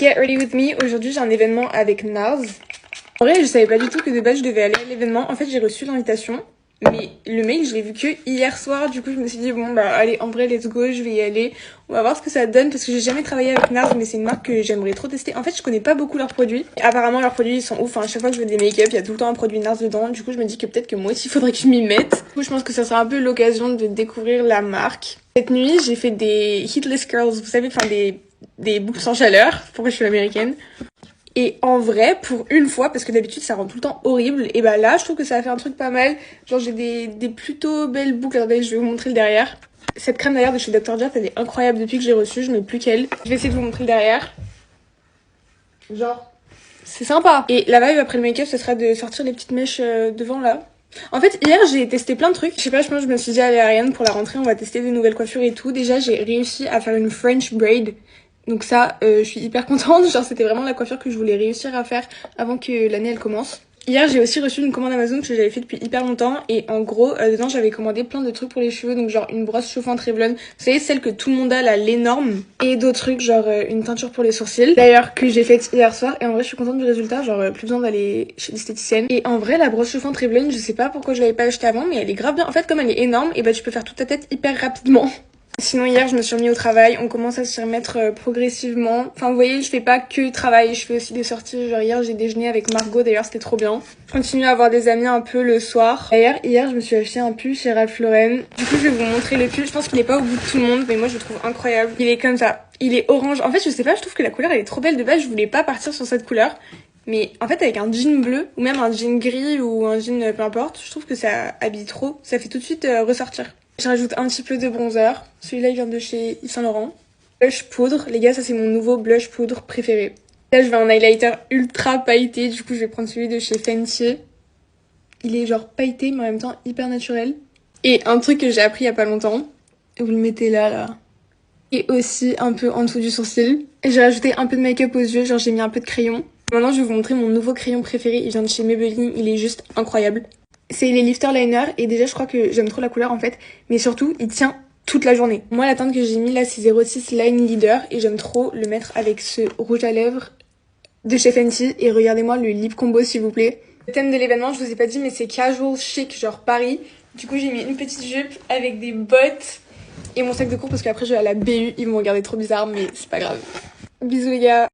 Get ready with me. Aujourd'hui, j'ai un événement avec Nars. En vrai, je savais pas du tout que de base je devais aller à l'événement. En fait, j'ai reçu l'invitation, mais le mail, je l'ai vu que hier soir. Du coup, je me suis dit bon bah allez, en vrai, let's go, je vais y aller. On va voir ce que ça donne parce que j'ai jamais travaillé avec Nars, mais c'est une marque que j'aimerais trop tester. En fait, je connais pas beaucoup leurs produits. Apparemment, leurs produits ils sont ouf. Enfin, à chaque fois que je veux des make-up, il y a tout le temps un produit Nars dedans. Du coup, je me dis que peut-être que moi aussi, il faudrait que je m'y mette. Du coup, je pense que ça sera un peu l'occasion de découvrir la marque. Cette nuit, j'ai fait des Heatless Curls, vous savez, enfin des boucles sans chaleur. Pourquoi je suis américaine? Et en vrai, pour une fois, parce que d'habitude ça rend tout le temps horrible, et bah là je trouve que ça a fait un truc pas mal. Genre j'ai des plutôt belles boucles. Attendez, je vais vous montrer le derrière. Cette crème d'ailleurs de chez Dr. Jart, elle est incroyable depuis que j'ai reçu, je mets plus qu'elle. Je vais essayer de vous montrer le derrière. Genre, c'est sympa. Et la vibe après le make-up, ce sera de sortir les petites mèches devant là. En fait, hier, j'ai testé plein de trucs. Je sais pas, je pense que je me suis dit, allez, Ariane, pour la rentrée, on va tester des nouvelles coiffures et tout. Déjà, j'ai réussi à faire une French braid. Donc ça, je suis hyper contente. Genre, c'était vraiment la coiffure que je voulais réussir à faire avant que l'année, elle commence. Hier, j'ai aussi reçu une commande Amazon que j'avais fait depuis hyper longtemps. Et en gros, dedans, j'avais commandé plein de trucs pour les cheveux. Donc genre, une brosse chauffante Revlon. Vous savez, celle que tout le monde a, là, l'énorme. Et d'autres trucs, genre une teinture pour les sourcils. D'ailleurs, que j'ai faite hier soir. Et en vrai, je suis contente du résultat. Genre, plus besoin d'aller chez l'esthéticienne. Et en vrai, la brosse chauffante Revlon, je sais pas pourquoi je l'avais pas achetée avant, mais elle est grave bien. En fait, comme elle est énorme, et bah tu peux faire toute ta tête hyper rapidement. Sinon hier je me suis remis au travail, on commence à s'y remettre progressivement. Enfin vous voyez, je fais pas que travail, je fais aussi des sorties. Genre hier j'ai déjeuné avec Margot, d'ailleurs c'était trop bien. Je continue à avoir des amis un peu le soir. D'ailleurs hier je me suis acheté un pull chez Ralph Lauren. Du coup je vais vous montrer le pull, je pense qu'il est pas au goût de tout le monde, mais moi je le trouve incroyable. Il est comme ça, il est orange. En fait je sais pas, je trouve que la couleur elle est trop belle de base, je voulais pas partir sur cette couleur. Mais en fait avec un jean bleu, ou même un jean gris ou un jean peu importe, je trouve que ça habille trop, ça fait tout de suite ressortir. Je rajoute un petit peu de bronzer. Celui-là, il vient de chez Yves Saint Laurent. Blush poudre. Les gars, ça, c'est mon nouveau blush poudre préféré. Là, je vais un highlighter ultra pailleté. Du coup, je vais prendre celui de chez Fenty. Il est genre pailleté, mais en même temps hyper naturel. Et un truc que j'ai appris il y a pas longtemps. Vous le mettez là, là. Et aussi un peu en dessous du sourcil. Et j'ai rajouté un peu de make-up aux yeux. Genre, j'ai mis un peu de crayon. Maintenant, je vais vous montrer mon nouveau crayon préféré. Il vient de chez Maybelline. Il est juste incroyable. C'est les Lifter Liner et déjà je crois que j'aime trop la couleur en fait, mais surtout il tient toute la journée. Moi la teinte que j'ai mis là c'est 06 Line Leader et j'aime trop le mettre avec ce rouge à lèvres de chez Fenty et regardez-moi le lip combo s'il vous plaît. Le thème de l'événement je vous ai pas dit mais c'est casual chic genre Paris. Du coup j'ai mis une petite jupe avec des bottes et mon sac de cours parce qu'après je vais à la BU, ils vont me regarder trop bizarre mais c'est pas grave. Bisous les gars.